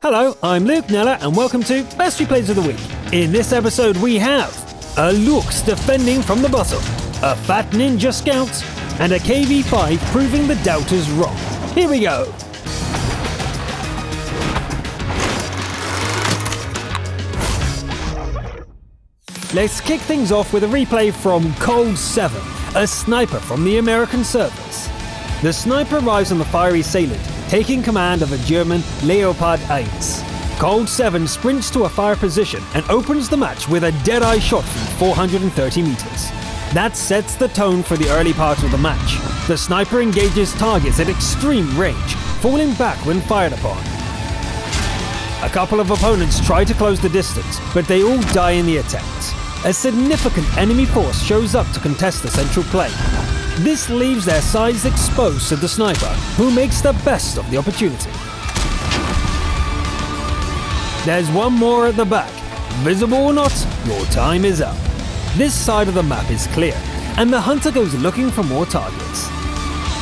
Hello, I'm Luke Nella and welcome to Best Replays of the Week. In this episode we have a Lux defending from the bottom, a fat ninja scout, and a KV5 proving the doubters wrong. Here we go! Let's kick things off with a replay from Cold 7, a sniper from the American servers. The sniper arrives on the fiery Salient, taking command of a German Leopard 8. Cold 7 sprints to a fire position and opens the match with a dead-eye shot from 430 meters. That sets the tone for the early part of the match. The sniper engages targets at extreme range, falling back when fired upon. A couple of opponents try to close the distance, but they all die in the attempt. A significant enemy force shows up to contest the central plane. This leaves their sides exposed to the sniper, who makes the best of the opportunity. There's one more at the back. Visible or not, your time is up. This side of the map is clear, and the hunter goes looking for more targets.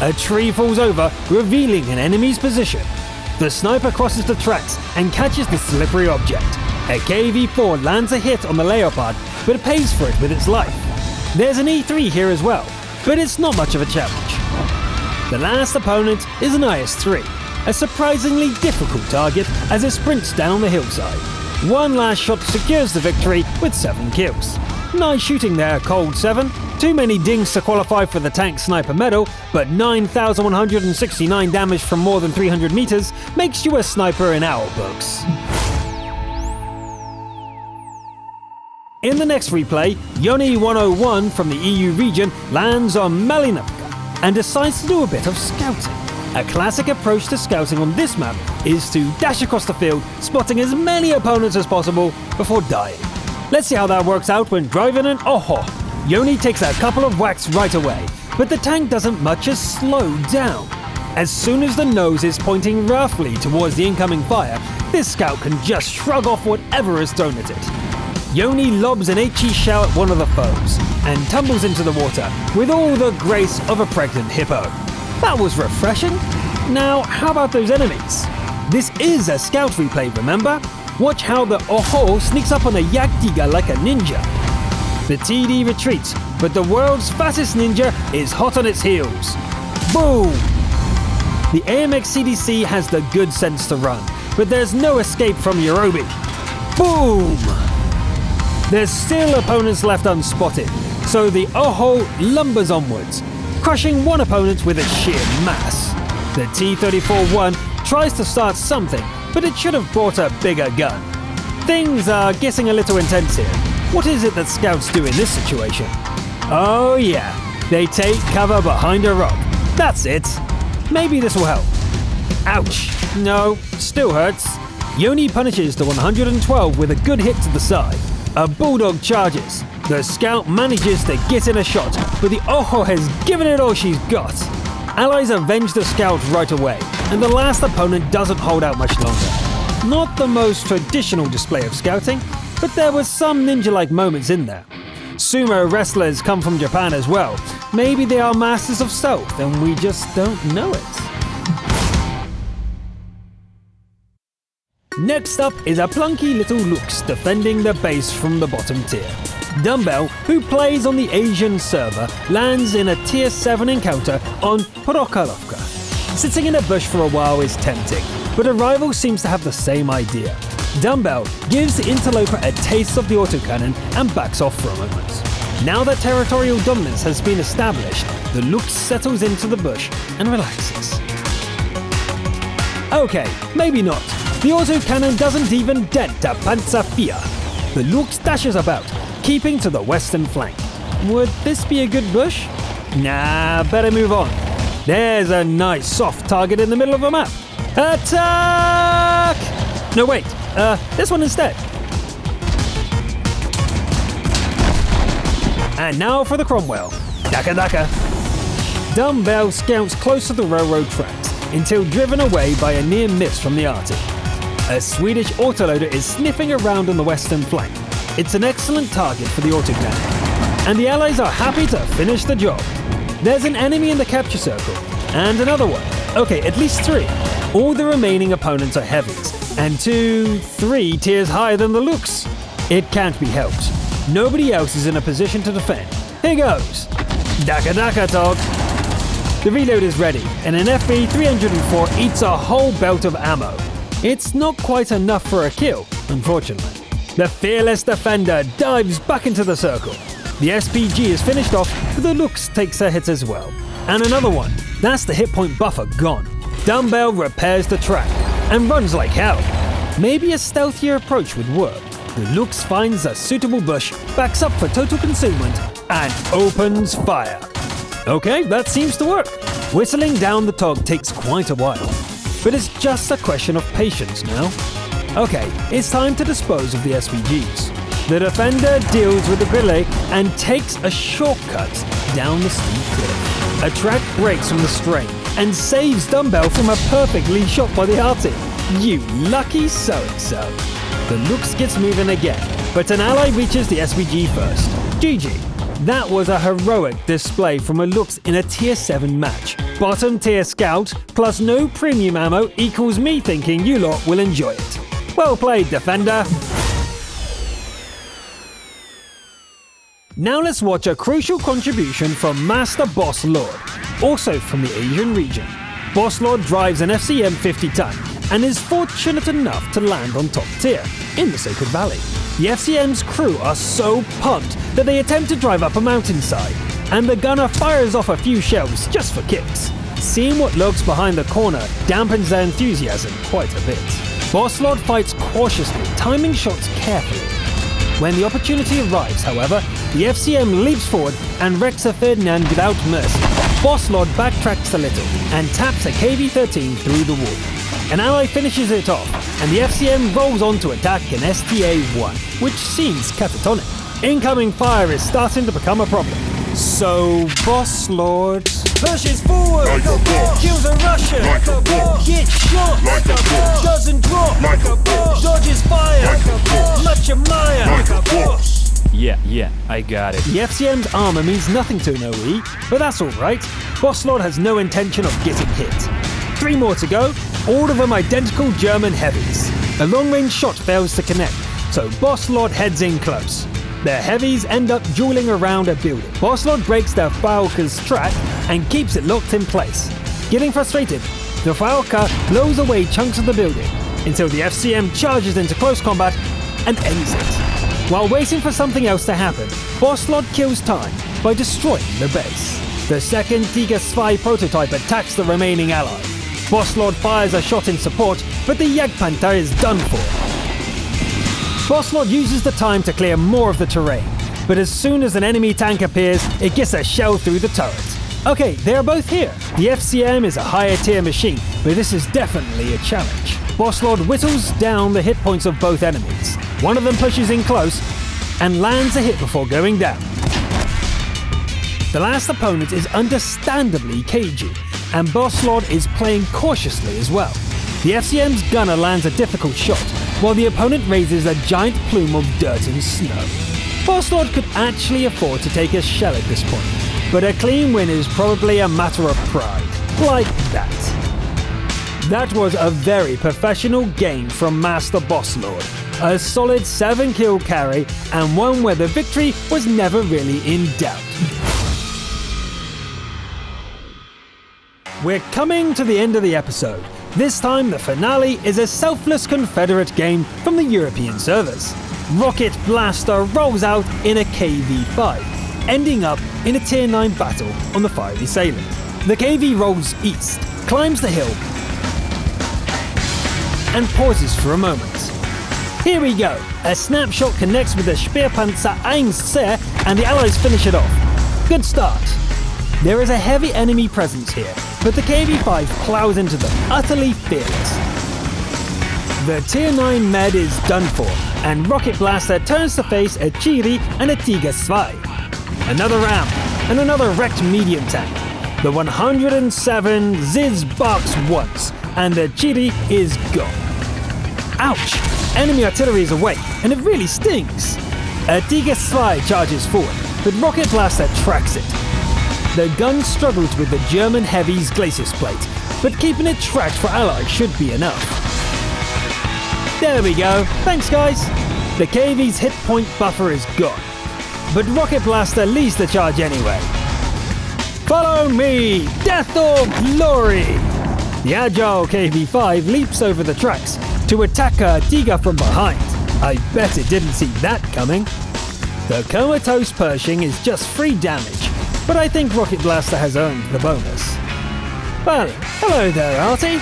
A tree falls over, revealing an enemy's position. The sniper crosses the tracks and catches the slippery object. A KV4 lands a hit on the Leopard, but pays for it with its life. There's an E3 here as well, but it's not much of a challenge. The last opponent is an IS-3, a surprisingly difficult target as it sprints down the hillside. One last shot secures the victory with 7 kills. Nice shooting there, Cold 7. Too many dings to qualify for the tank sniper medal, but 9,169 damage from more than 300 meters makes you a sniper in our books. In the next replay, Yoni101 from the EU region lands on Malinovka and decides to do a bit of scouting. A classic approach to scouting on this map is to dash across the field, spotting as many opponents as possible before dying. Let's see how that works out when driving an Oho. Yoni takes a couple of whacks right away, but the tank doesn't much as slow down. As soon as the nose is pointing roughly towards the incoming fire, this scout can just shrug off whatever is thrown at it. Yoni lobs an HE shell at one of the foes, and tumbles into the water with all the grace of a pregnant hippo. That was refreshing. Now, how about those enemies? This is a scout replay, remember? Watch how the Oho sneaks up on a Yaktiga like a ninja. The TD retreats, but the world's fattest ninja is hot on its heels. Boom! The AMX CDC has the good sense to run, but there's no escape from Yorobi. Boom! There's still opponents left unspotted, so the Oho lumbers onwards, crushing one opponent with its sheer mass. The T-34-1 tries to start something, but it should have brought a bigger gun. Things are getting a little intense here. What is it that scouts do in this situation? Oh yeah, they take cover behind a rock. That's it. Maybe this will help. Ouch. No, still hurts. Yoni punishes the 112 with a good hit to the side. A bulldog charges. The scout manages to get in a shot, but the Oho has given it all she's got. Allies avenge the scout right away, and the last opponent doesn't hold out much longer. Not the most traditional display of scouting, but there were some ninja-like moments in there. Sumo wrestlers come from Japan as well. Maybe they are masters of stealth, and we just don't know it. Next up is a plunky little Lux defending the base from the bottom tier. Dumbbell, who plays on the Asian server, lands in a tier 7 encounter on Prokhorovka. Sitting in a bush for a while is tempting, but a rival seems to have the same idea. Dumbbell gives the interloper a taste of the autocannon and backs off for a moment. Now that territorial dominance has been established, the Lux settles into the bush and relaxes. Okay, maybe not. The autocannon doesn't even dent a Panzer IV. The Lux dashes about, keeping to the western flank. Would this be a good bush? Nah, better move on. There's a nice soft target in the middle of a map. Attack! No wait, this one instead. And now for the Cromwell. Daka Daka. Dumbbell scouts close to the railroad tracks until driven away by a near miss from the Arctic. A Swedish autoloader is sniffing around on the western flank. It's an excellent target for the autocannon, and the Allies are happy to finish the job. There's an enemy in the capture circle, and another one. Okay, at least 3. All the remaining opponents are heavies, and 2, 3 tiers higher than the Lux. It can't be helped. Nobody else is in a position to defend. Here goes. Daka Daka Tog. The reload is ready, and an FV-304 eats a whole belt of ammo. It's not quite enough for a kill, unfortunately. The fearless defender dives back into the circle. The SPG is finished off, but the Lux takes a hit as well. And another one. That's the hit point buffer gone. Dumbbell repairs the track, and runs like hell. Maybe a stealthier approach would work. The Lux finds a suitable bush, backs up for total concealment, and opens fire. Okay, that seems to work. Whistling down the Tog takes quite a while, but it's just a question of patience now. Okay, it's time to dispose of the SPGs. The defender deals with the relay and takes a shortcut down the steep cliff. A track breaks from the strain and saves Dumbbell from a perfectly shot by the arty. You lucky so-and-so. The Lux gets moving again, but an ally reaches the SPG first. GG. That was a heroic display from a Lux in a tier 7 match. Bottom tier scout plus no premium ammo equals me thinking you lot will enjoy it. Well played, defender. Now let's watch a crucial contribution from Master Boss Lord, also from the Asian region. Boss Lord drives an FCM 50-ton and is fortunate enough to land on top tier, in the Sacred Valley. The FCM's crew are so pumped that they attempt to drive up a mountainside, and the gunner fires off a few shells just for kicks. Seeing what lurks behind the corner dampens their enthusiasm quite a bit. Boss Lord fights cautiously, timing shots carefully. When the opportunity arrives, however, the FCM leaps forward and wrecks a Ferdinand without mercy. Boss Lord backtracks a little and taps a KV-13 through the wall. An ally finishes it off, and the FCM rolls on to attack an STA-1, which seems catatonic. Incoming fire is starting to become a problem. So Boss Lord pushes forward, like a boss. Kills a Russian, Like a boss. Gets shot, Like a boss. Doesn't drop, Like a boss. Dodges fire, Like a boss. much admire, Like a boss. Yeah, I got it. The FCM's armor means nothing to an OE, but that's alright. Boss Lord has no intention of getting hit. 3 more to go, all of them identical German heavies. A long-range shot fails to connect, so Boss Lord heads in close. The heavies end up dueling around a building. Boss Lord breaks the Falca's track and keeps it locked in place. Getting frustrated, the Falca blows away chunks of the building until the FCM charges into close combat and ends it. While waiting for something else to happen, Boss Lord kills time by destroying the base. The second Tiger Spy prototype attacks the remaining ally. Boss Lord fires a shot in support, but the Jagdpanther is done for. Boss Lord uses the time to clear more of the terrain, but as soon as an enemy tank appears, it gets a shell through the turret. Okay, they are both here. The FCM is a higher tier machine, but this is definitely a challenge. Boss Lord whittles down the hit points of both enemies. One of them pushes in close and lands a hit before going down. The last opponent is understandably cagey, and Boss Lord is playing cautiously as well. The FCM's gunner lands a difficult shot, while the opponent raises a giant plume of dirt and snow. Boss Lord could actually afford to take a shell at this point, but a clean win is probably a matter of pride. Like that. That was a very professional game from Master Boss Lord. A solid 7-kill carry, and one where the victory was never really in doubt. We're coming to the end of the episode. This time the finale is a selfless Confederate game from the European servers. Rocket Blaster rolls out in a KV-5, ending up in a Tier 9 battle on the Fiery Salient. The KV rolls east, climbs the hill, and pauses for a moment. Here we go. A snapshot connects with the Speerpanzer 1C and the Allies finish it off. Good start. There is a heavy enemy presence here, but the KV-5 plows into them, utterly fearless. The Tier 9 med is done for, and Rocket Blaster turns to face a Chiri and a Tiger Spy. Another ram, and another wrecked medium tank. The 107 Ziz barks once, and the Chiri is gone. Ouch! Enemy artillery is away, and it really stings. A Tiger Spy charges forward, but Rocket Blaster tracks it. The gun struggles with the German heavy's glacis plate, but keeping it tracked for allies should be enough. There we go. Thanks, guys. The KV's hit point buffer is gone. But Rocket Blaster leads the charge anyway. Follow me! Death or glory! The agile KV-5 leaps over the tracks to attack Tiga from behind. I bet it didn't see that coming. The comatose Pershing is just 3 damage, but I think Rocket Blaster has earned the bonus. Well, hello there, Artie.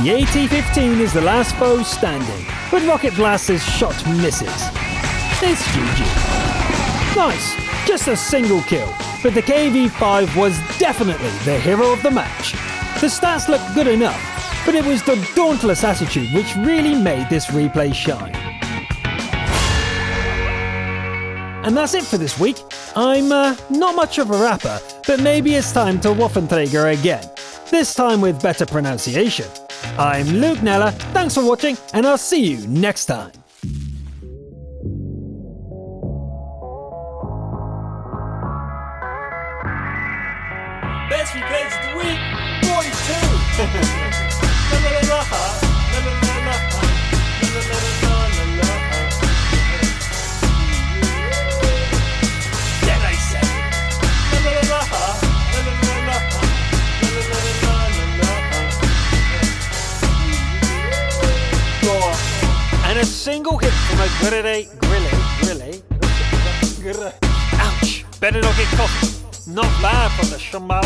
The AT-15 is the last foe standing, but Rocket Blaster's shot misses. It's GG. Nice, just a single kill, but the KV-5 was definitely the hero of the match. The stats looked good enough, but it was the dauntless attitude which really made this replay shine. And that's it for this week. I'm not much of a rapper, but maybe it's time to Waffenträger again, this time with better pronunciation. I'm Luke Nella, thanks for watching, and I'll see you next time. Best replays of the week, 42. La la la la, la la la la, la la la la la. Then I said, la la la la, la la la la, la la la la la la. And a single hit from a grilly. Ouch! Better not get coffee. Not bad from the shaman.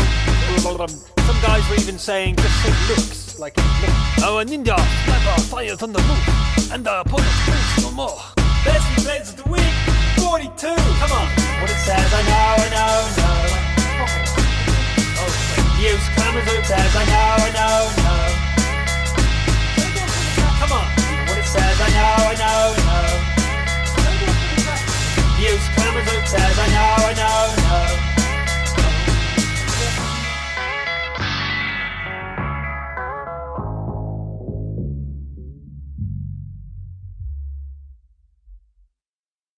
Some guys were even saying just say looks like it looks. Oh, a ninja sniper fired on the roof, and the opponent moves no more. Best replays of the week, 42. Come on. What it says, I know. Oh, use Kalamazoo says, I know.